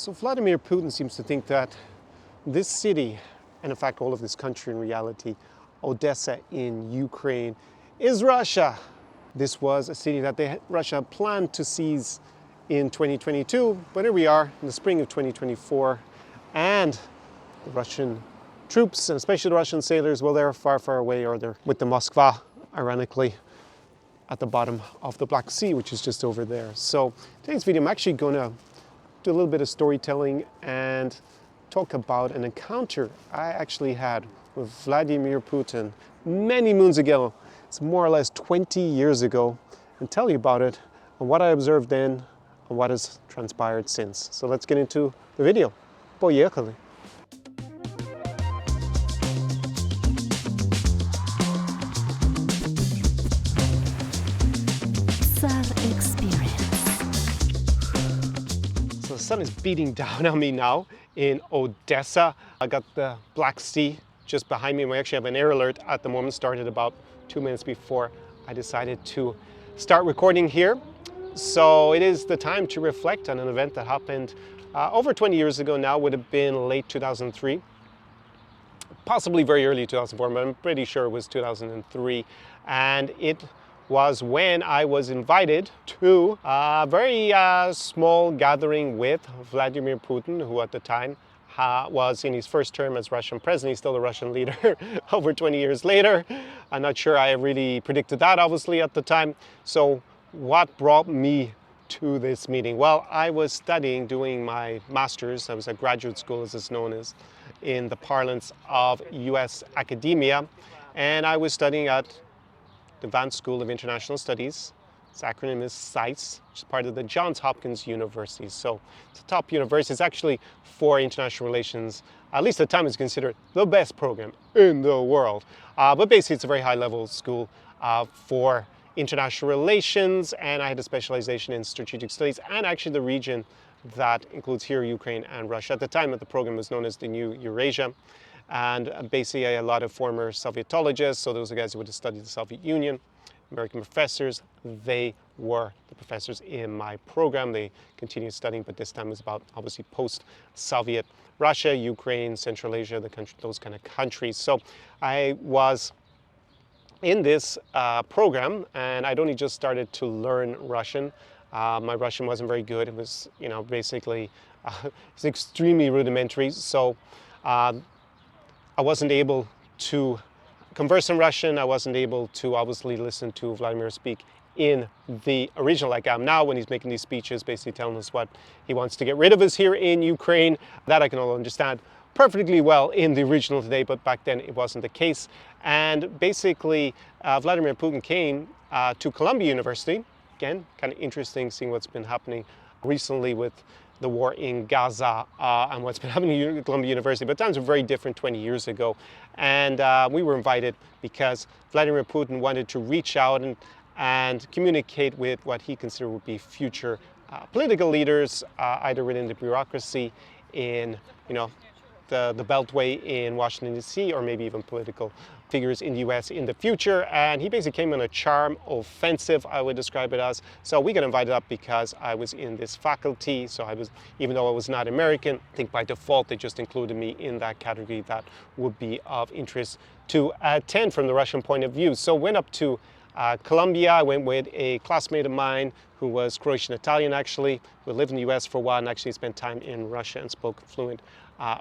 So Vladimir Putin seems to think that this city, and in fact all of this country in reality, Odessa in Ukraine, is Russia. This was a city that Russia planned to seize in 2022, but here we are in the spring of 2024, and the Russian troops, and especially the Russian sailors, well, they're far, far away, or they're with the Moskva, ironically, at the bottom of the Black Sea, which is just over there. So today's video, I'm actually going to do a little bit of storytelling and talk about an encounter I actually had with Vladimir Putin many moons ago. It's more or less 20 years ago, and tell you about it and what I observed then and what has transpired since. So let's get into the video. Поехали! So the sun is beating down on me now in Odessa. I got the Black Sea just behind me. We actually have an air alert at the moment, started about 2 minutes before I decided to start recording here. So it is the time to reflect on an event that happened over 20 years ago now. Would have been late 2003, possibly very early 2004, but I'm pretty sure it was 2003. And it was when I was invited to a very small gathering with Vladimir Putin, who at the time was in his first term as Russian president. He's still a Russian leader over 20 years later. I'm not sure I really predicted that, obviously, at the time. So what brought me to this meeting? Well, I was studying, doing my master's. I was at graduate school, as it's known as, in the parlance of US academia. And I was studying at the Advanced School of International Studies. Its acronym is SAIS, which is part of the Johns Hopkins University. So it's a top university. It's actually for international relations, at least at the time, it's considered the best program in the world. But basically, it's a very high-level school for international relations, and I had a specialization in strategic studies and actually the region that includes here Ukraine and Russia. At the time, the program was known as the New Eurasia. And basically, I had a lot of former Sovietologists, so those are guys who would have studied the Soviet Union, American professors. They were the professors in my program. They continued studying, but this time was about obviously post-Soviet Russia, Ukraine, Central Asia, those kind of countries. So I was in this program, and I'd only just started to learn Russian. My Russian wasn't very good. It was, basically it's extremely rudimentary. So I wasn't able to converse in Russian. I wasn't able to obviously listen to Vladimir speak in the original like I am now when he's making these speeches, basically telling us what he wants to get rid of us here in Ukraine. That I can all understand perfectly well in the original today, but back then it wasn't the case. And basically, Vladimir Putin came to Columbia University. Again, kind of interesting seeing what's been happening recently with the war in Gaza and what's been happening at Columbia University. But times were very different 20 years ago. And we were invited because Vladimir Putin wanted to reach out and communicate with what he considered would be future political leaders, either within the bureaucracy in, the Beltway in Washington, D.C., or maybe even political figures in the U.S. in the future. And he basically came on a charm offensive, I would describe it as. So we got invited up because I was in this faculty. So I was, even though I was not American, I think by default they just included me in that category that would be of interest to attend from the Russian point of view. So went up to Columbia. I went with a classmate of mine who was Croatian Italian, actually, who lived in the US for a while and actually spent time in Russia and spoke fluent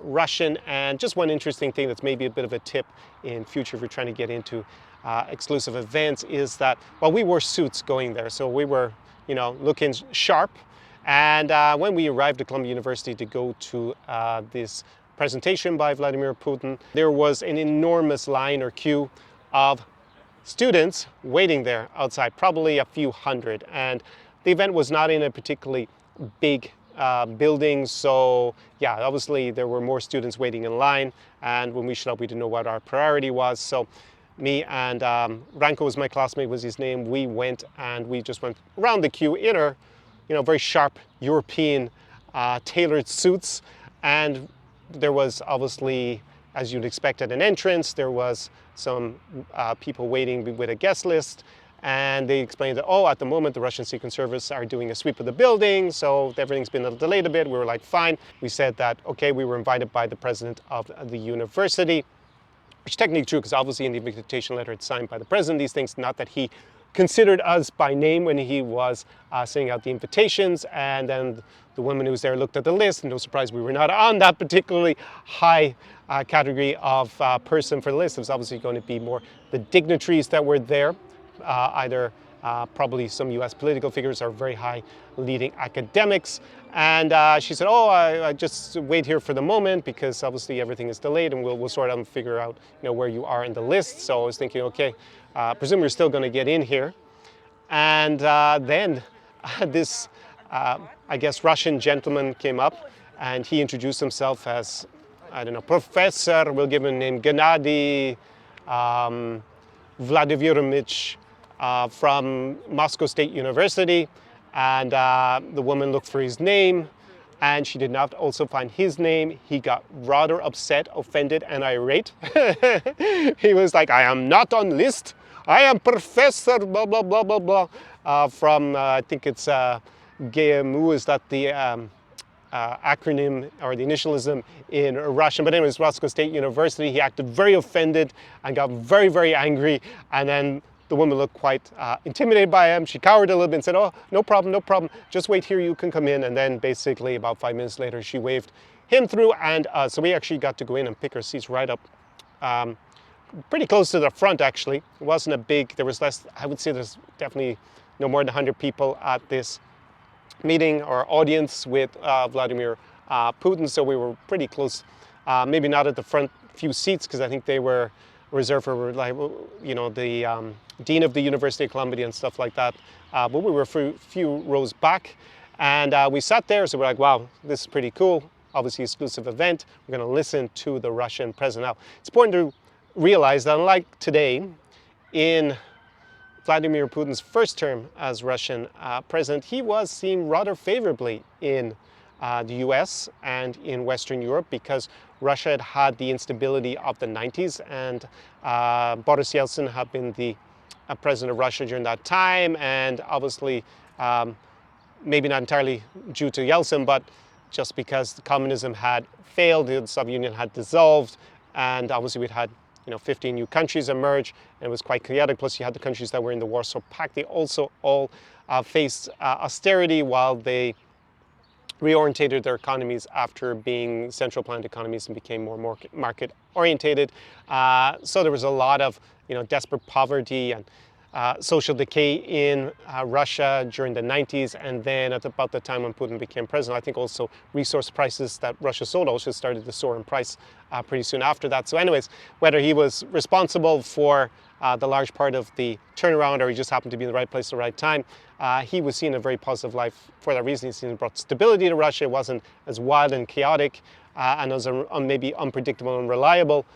Russian. And just one interesting thing that's maybe a bit of a tip in future if you're trying to get into exclusive events is that, well, we wore suits going there. So we were, looking sharp. And when we arrived at Columbia University to go to this presentation by Vladimir Putin, there was an enormous line or queue of students waiting there outside, probably a few hundred. And the event was not in a particularly big building, so yeah, obviously there were more students waiting in line, and when we showed up we didn't know what our priority was. So me and Ranko was my classmate, was his name. We went and we just went around the queue in our very sharp European tailored suits, and there was obviously, as you'd expect at an entrance, there was some people waiting with a guest list, And they explained that, oh, at the moment the Russian Secret Service are doing a sweep of the building, so everything's been delayed a bit. We were like, fine. We said that, okay, we were invited by the president of the university, which is technically true because obviously in the invitation letter it's signed by the president, these things, not that he considered us by name when he was sending out the invitations. And then the woman who was there looked at the list, and no surprise we were not on that particularly high category of person for the list. It was obviously going to be more the dignitaries that were there, either probably some US political figures or very high leading academics. And she said, oh, I just wait here for the moment because obviously everything is delayed and we'll sort out and figure out where you are in the list. So I was thinking, okay, presume we're still going to get in here. And then this, I guess, Russian gentleman came up and he introduced himself as, I don't know, Professor, we'll give him a name, Gennady Vladimirovich from Moscow State University. And the woman looked for his name and she did not also find his name. He got rather upset, offended, and irate. He was like, I am not on list. I am Professor blah, blah, blah, blah, blah, from, I think it's GMU, is that the acronym or the initialism in Russian. But anyways, Moscow State University, he acted very offended and got very, very angry. And then the woman looked quite intimidated by him. She cowered a little bit and said, oh, no problem, no problem. Just wait here, you can come in. And then basically about 5 minutes later, she waved him through. And so we actually got to go in and pick our seats right up pretty close to the front, actually. It wasn't a big, there was less, I would say there's definitely no more than 100 people at this meeting or audience with Vladimir Putin. So we were pretty close, maybe not at the front few seats because I think they were reserved for, like, the dean of the University of Columbia and stuff like that. But we were a few rows back and we sat there. So we're like, wow, this is pretty cool. Obviously exclusive event. We're going to listen to the Russian president. Now, it's important to realize that unlike today, in Vladimir Putin's first term as Russian president, he was seen rather favorably in the US and in Western Europe because Russia had had the instability of the 90s and Boris Yeltsin had been the president of Russia during that time, and obviously maybe not entirely due to Yeltsin, but just because communism had failed, the Soviet Union had dissolved, and obviously we'd had 15 new countries emerge, and it was quite chaotic. Plus you had the countries that were in the Warsaw Pact. They also all faced austerity while they reorientated their economies after being central planned economies and became more market orientated. So there was a lot of desperate poverty and social decay in Russia during the 90s, and then at about the time when Putin became president, I think also resource prices that Russia sold also started to soar in price pretty soon after that. So anyways, whether he was responsible for the large part of the turnaround or he just happened to be in the right place at the right time, he was seen a very positive life for that reason. He seen it brought stability to Russia. It wasn't as wild and chaotic and as maybe unpredictable and reliable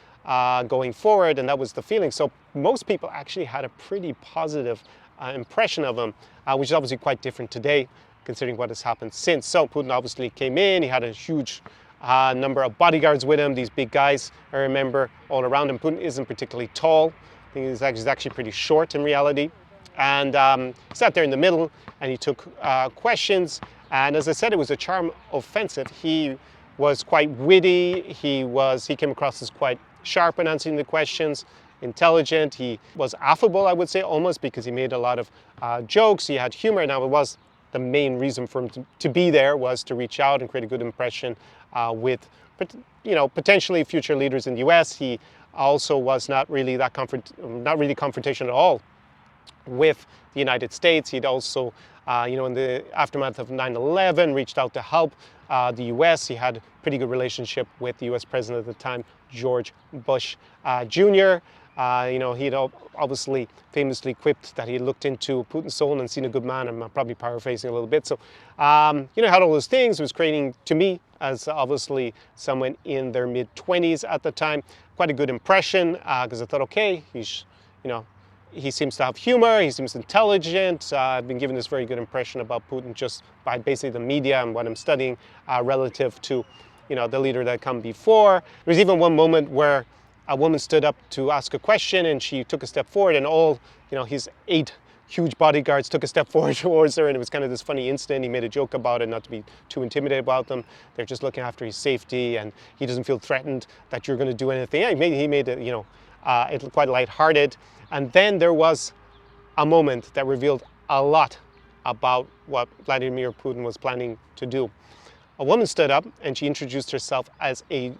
going forward, and that was the feeling. So most people actually had a pretty positive impression of him, which is obviously quite different today considering what has happened since. So Putin obviously came in, he had a huge number of bodyguards with him, these big guys I remember all around him. Putin isn't particularly tall. I think he's actually pretty short in reality. And he sat there in the middle and he took questions, and as I said, it was a charm offensive. He was quite witty, he came across as quite sharp in answering the questions, intelligent. He was affable, I would say, almost, because he made a lot of jokes. He had humor. Now, it was the main reason for him to be there was to reach out and create a good impression with, potentially future leaders in the U.S. He also was not really confrontational at all with the United States. He'd also, in the aftermath of 9/11, reached out to help the U.S. He had a pretty good relationship with the U.S. president at the time, George Bush Jr. He'd obviously famously quipped that he looked into Putin's soul and seen a good man. I'm probably paraphrasing a little bit. So, had all those things. It was creating, to me, as obviously someone in their mid-20s at the time, quite a good impression because I thought, okay, he seems to have humor, he seems intelligent. I've been given this very good impression about Putin just by basically the media and what I'm studying relative to, the leader that come before. There was even one moment where a woman stood up to ask a question and she took a step forward, and all, his 8 huge bodyguards took a step forward towards her, and it was kind of this funny incident. He made a joke about it, not to be too intimidated about them. They're just looking after his safety, and he doesn't feel threatened that you're going to do anything. Yeah, he made it, it quite lighthearted. And then there was a moment that revealed a lot about what Vladimir Putin was planning to do. A woman stood up and she introduced herself as a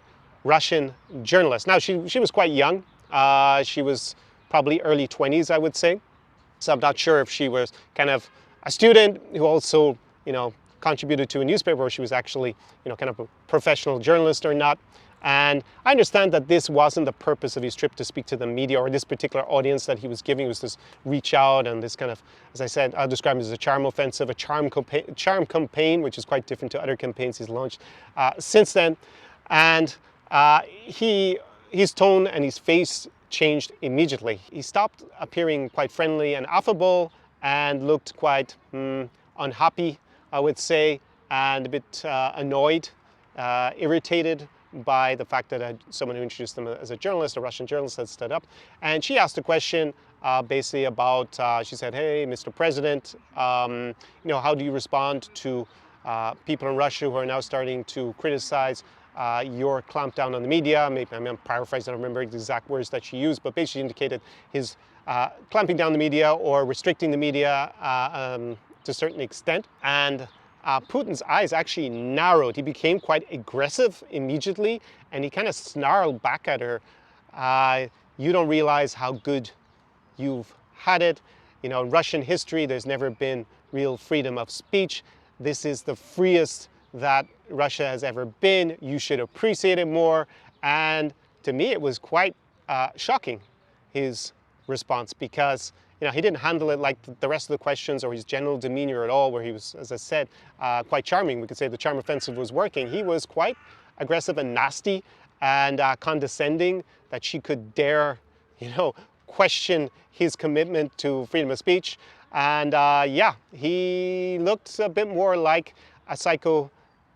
Russian journalist. Now, she was quite young. She was probably early 20s, I would say. So I'm not sure if she was kind of a student who also, contributed to a newspaper, or she was actually, kind of a professional journalist or not. And I understand that this wasn't the purpose of his trip, to speak to the media or this particular audience that he was giving. It was this reach out and this kind of, as I said, I'll describe it as a charm offensive, a charm campaign, which is quite different to other campaigns he's launched since then. And his tone and his face changed immediately. He stopped appearing quite friendly and affable and looked quite unhappy, I would say, and a bit annoyed, irritated by the fact that someone who introduced them as a journalist, a Russian journalist, had stood up. And she asked a question basically about, she said, "Hey, Mr. President, how do you respond to people in Russia who are now starting to criticize your clampdown on the media?" Maybe I'm paraphrasing, I don't remember the exact words that she used, but basically indicated his clamping down the media or restricting the media to a certain extent. And Putin's eyes actually narrowed. He became quite aggressive immediately, and he kind of snarled back at her. "You don't realize how good you've had it. In Russian history, there's never been real freedom of speech. This is the freest that Russia has ever been. You should appreciate it more." And to me, it was quite shocking, his response, because he didn't handle it like the rest of the questions or his general demeanor at all, where he was, as I said, quite charming. We could say the charm offensive was working. He was quite aggressive and nasty and condescending, that she could dare, question his commitment to freedom of speech. And he looked a bit more like a psycho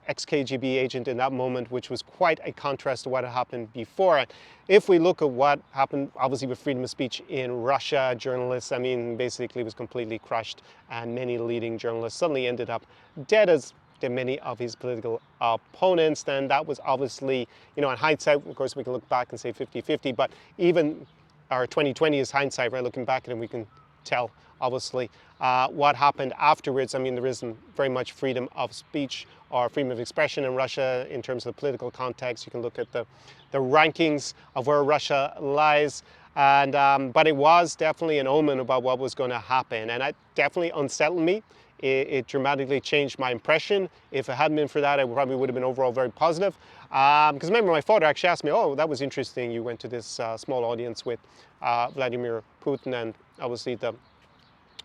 ex-KGB agent in that moment, which was quite a contrast to what had happened before. And if we look at what happened, obviously, with freedom of speech in Russia, journalists, basically was completely crushed, and many leading journalists suddenly ended up dead, as did many of his political opponents. Then that was obviously, in hindsight, of course, we can look back and say 50-50, but even our 2020 is hindsight, right? Looking back at it, we can tell, obviously, what happened afterwards. There isn't very much freedom of speech or freedom of expression in Russia in terms of the political context. You can look at the rankings of where Russia lies, and but it was definitely an omen about what was going to happen, and it definitely unsettled me. It dramatically changed my impression. If it hadn't been for that, I probably would have been overall very positive. Because remember, my father actually asked me, "Oh, that was interesting. You went to this small audience with Vladimir Putin and obviously the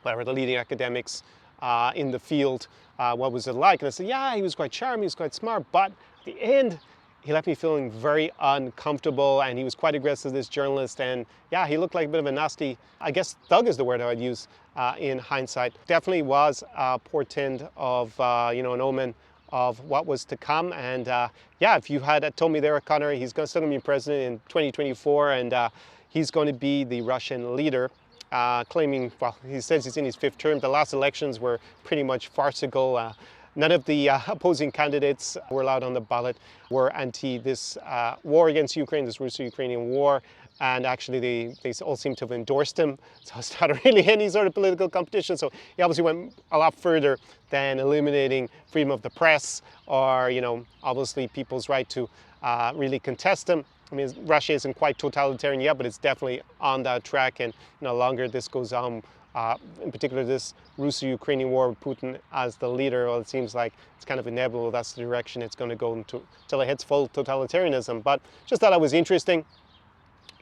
leading academics in the field. What was it like?" And I said, "Yeah, he was quite charming, he was quite smart, but at the end, he left me feeling very uncomfortable, and he was quite aggressive, this journalist, and yeah, he looked like a bit of a nasty, I guess thug is the word I would use in hindsight." Definitely was a portend of, an omen of what was to come. And if you had told me there, Connor, he's still going to be president in 2024, and he's going to be the Russian leader, claiming, well, he says he's in his 5th term. The last elections were pretty much farcical. None of the opposing candidates were allowed on the ballot, were anti this war against Ukraine, this Russo-Ukrainian war, and actually they all seem to have endorsed him. So it's not really any sort of political competition. So he obviously went a lot further than eliminating freedom of the press or, obviously people's right to really contest him. Russia isn't quite totalitarian yet, but it's definitely on that track, and the longer this goes on, in particular this Russo-Ukrainian war with Putin as the leader, well, it seems like it's kind of inevitable that's the direction it's going to go into until it hits full totalitarianism. But just thought that was interesting,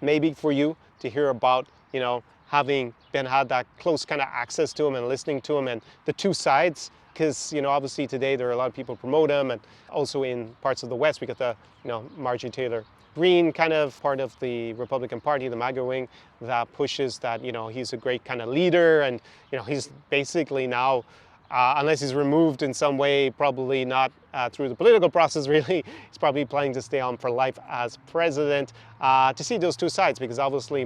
maybe for you to hear about, having had that close kind of access to him and listening to him and the two sides. Because, obviously today there are a lot of people promote him, and also in parts of the West we got the, Marjorie Taylor Greene kind of part of the Republican Party, the MAGA wing, that pushes that, he's a great kind of leader, and, he's basically now, unless he's removed in some way, probably not through the political process really, he's probably planning to stay on for life as president, to see those two sides, because obviously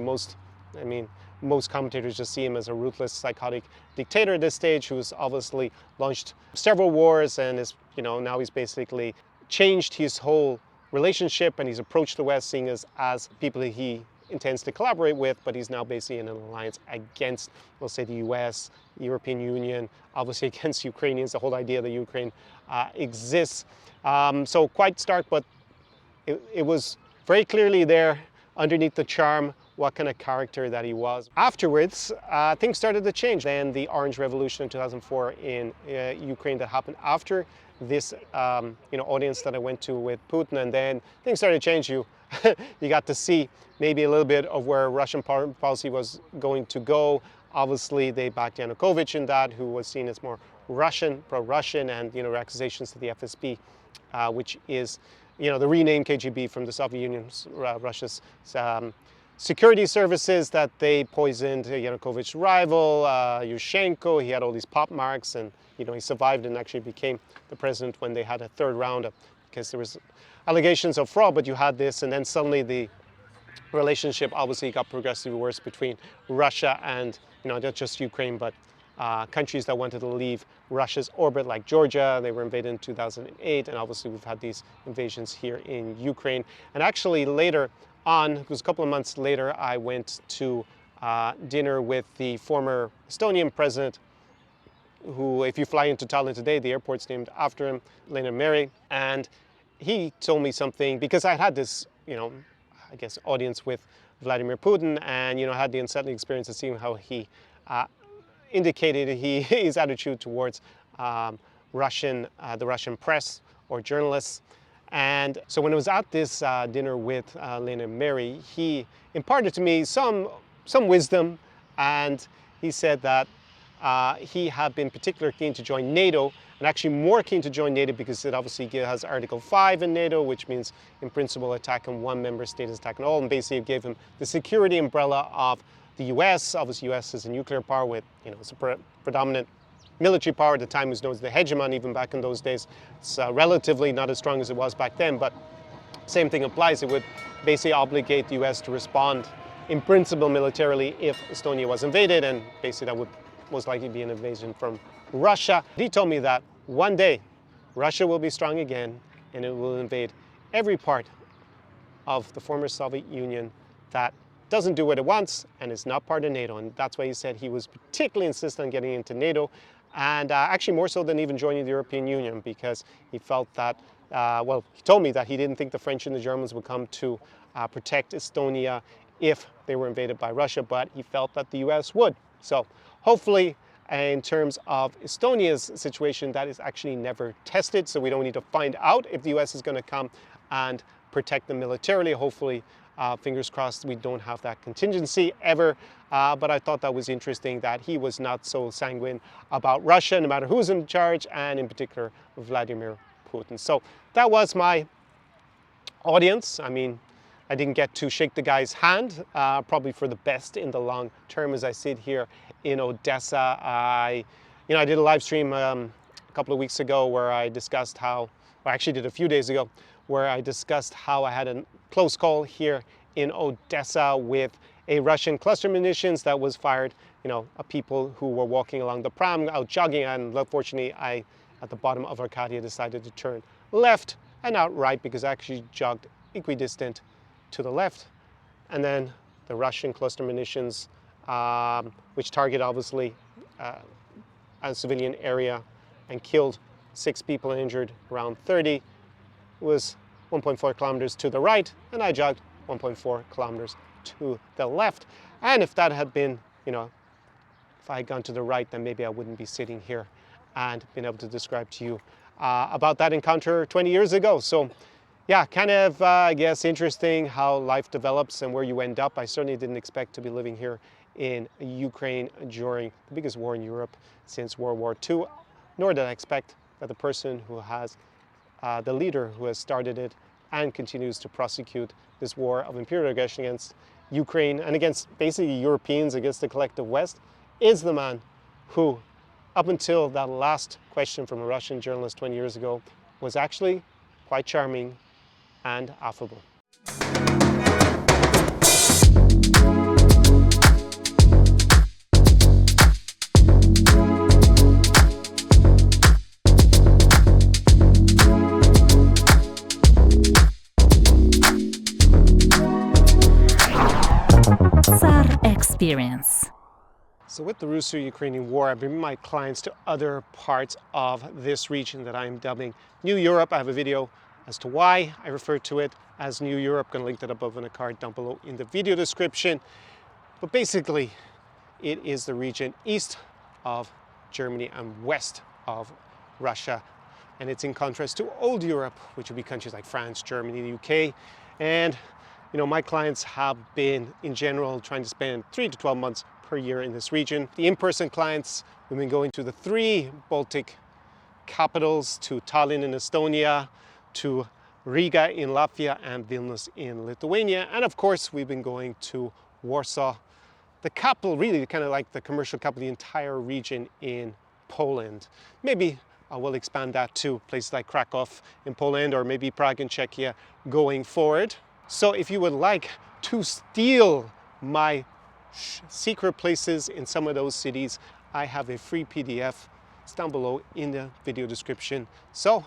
most commentators just see him as a ruthless, psychotic dictator at this stage who's obviously launched several wars and is, now he's basically changed his whole relationship and he's approached the West seeing us as people he intends to collaborate with, but he's now basically in an alliance against, we'll say, the US, European Union, obviously against Ukrainians, the whole idea that Ukraine exists. So quite stark, but it was very clearly there underneath the charm what kind of character that he was. Afterwards, things started to change. Then the Orange Revolution in 2004 in Ukraine that happened after this audience that I went to with Putin, and then things started to change. You got to see maybe a little bit of where Russian policy was going to go. Obviously, they backed Yanukovych in that, who was seen as more Russian, pro-Russian, and accusations to the FSB, which is the renamed KGB from the Soviet Union, Russia's security services, that they poisoned Yanukovych's rival, Yushchenko. He had all these pop marks, and he survived and actually became the president when they had a third round because there was allegations of fraud, but you had this, and then suddenly the relationship obviously got progressively worse between Russia and not just Ukraine, but countries that wanted to leave Russia's orbit, like Georgia. They were invaded in 2008, and obviously we've had these invasions here in Ukraine. And actually later on, it was a couple of months later, I went to dinner with the former Estonian president, who, if you fly into Tallinn today, the airport's named after him, Lennart Meri. And he told me something, because I had this, I guess, audience with Vladimir Putin, and had the unsettling experience of seeing how he indicated his attitude towards the Russian press or journalists. And so when I was at this dinner with Lennart Meri, he imparted to me some wisdom, and he said that he had been particularly keen to join NATO, and actually more keen to join NATO because it obviously has Article 5 in NATO, which means in principle attack on one member state is attack on all, and basically it gave him the security umbrella of the US. Obviously US is a nuclear power with, it's a predominant military power at the time, was known as the hegemon even back in those days. It's relatively not as strong as it was back then, but same thing applies. It would basically obligate the US to respond in principle militarily if Estonia was invaded, and basically that would most likely be an invasion from Russia. He told me that one day Russia will be strong again and it will invade every part of the former Soviet Union that doesn't do what it wants and is not part of NATO. And that's why he said he was particularly insistent on getting into NATO, and actually more so than even joining the European Union, because he felt that, he told me that he didn't think the French and the Germans would come to protect Estonia if they were invaded by Russia, but he felt that the US would. So hopefully, in terms of Estonia's situation, that is actually never tested, so we don't need to find out if the US is going to come and protect them militarily. Hopefully, fingers crossed, we don't have that contingency ever. But I thought that was interesting that he was not so sanguine about Russia, no matter who's in charge, and in particular, Vladimir Putin. So that was my audience. I mean, I didn't get to shake the guy's hand, probably for the best in the long term as I sit here in Odessa. I did a live stream a couple of weeks ago where I discussed how, I actually did a few days ago, where I discussed how I had a close call here in Odessa with a Russian cluster munitions that was fired, at people who were walking along the Pram out jogging, and unfortunately at the bottom of Arcadia, decided to turn left and not right because I actually jogged equidistant to the left. And then the Russian cluster munitions, which target obviously a civilian area and killed 6 people and injured around 30, was 1.4 kilometers to the right, and I jogged 1.4 kilometers to the left. And if that had been, if I had gone to the right, then maybe I wouldn't be sitting here and been able to describe to you about that encounter 20 years ago. So yeah, kind of, I guess, interesting how life develops and where you end up. I certainly didn't expect to be living here in Ukraine during the biggest war in Europe since World War II, nor did I expect that the person who has, the leader who has started it and continues to prosecute this war of imperial aggression against Ukraine and against basically Europeans, against the collective West, is the man who, up until that last question from a Russian journalist 20 years ago, was actually quite charming and affable. Experience. So with the Russo-Ukrainian War, I've been my clients to other parts of this region that I'm dubbing New Europe. I have a video as to why I refer to it as New Europe. I'm going to link that above in a card down below in the video description. But basically, it is the region east of Germany and west of Russia. And it's in contrast to old Europe, which would be countries like France, Germany, the UK. And my clients have been, in general, trying to spend 3 to 12 months per year in this region. The in-person clients, we've been going to the 3 Baltic capitals, to Tallinn in Estonia, to Riga in Latvia, and Vilnius in Lithuania. And of course, we've been going to Warsaw, the capital, really kind of like the commercial capital, the entire region in Poland. Maybe I will expand that to places like Krakow in Poland, or maybe Prague in Czechia going forward. So if you would like to steal my secret places in some of those cities, I have a free PDF. It's down below in the video description. So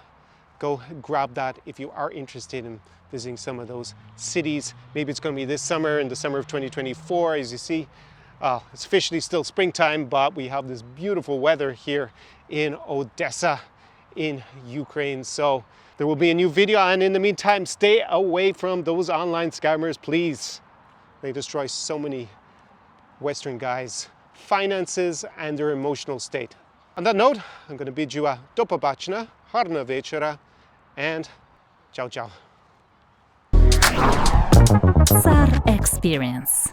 go grab that if you are interested in visiting some of those cities. Maybe it's going to be this summer, in the summer of 2024. As you see, it's officially still springtime, but we have this beautiful weather here in Odessa in Ukraine. So there will be a new video, and in the meantime, stay away from those online scammers, please. They destroy so many Western guys' finances and their emotional state. On that note, I'm going to bid you a do pobачення, гарного вечора, and ciao ciao. SAR Experience.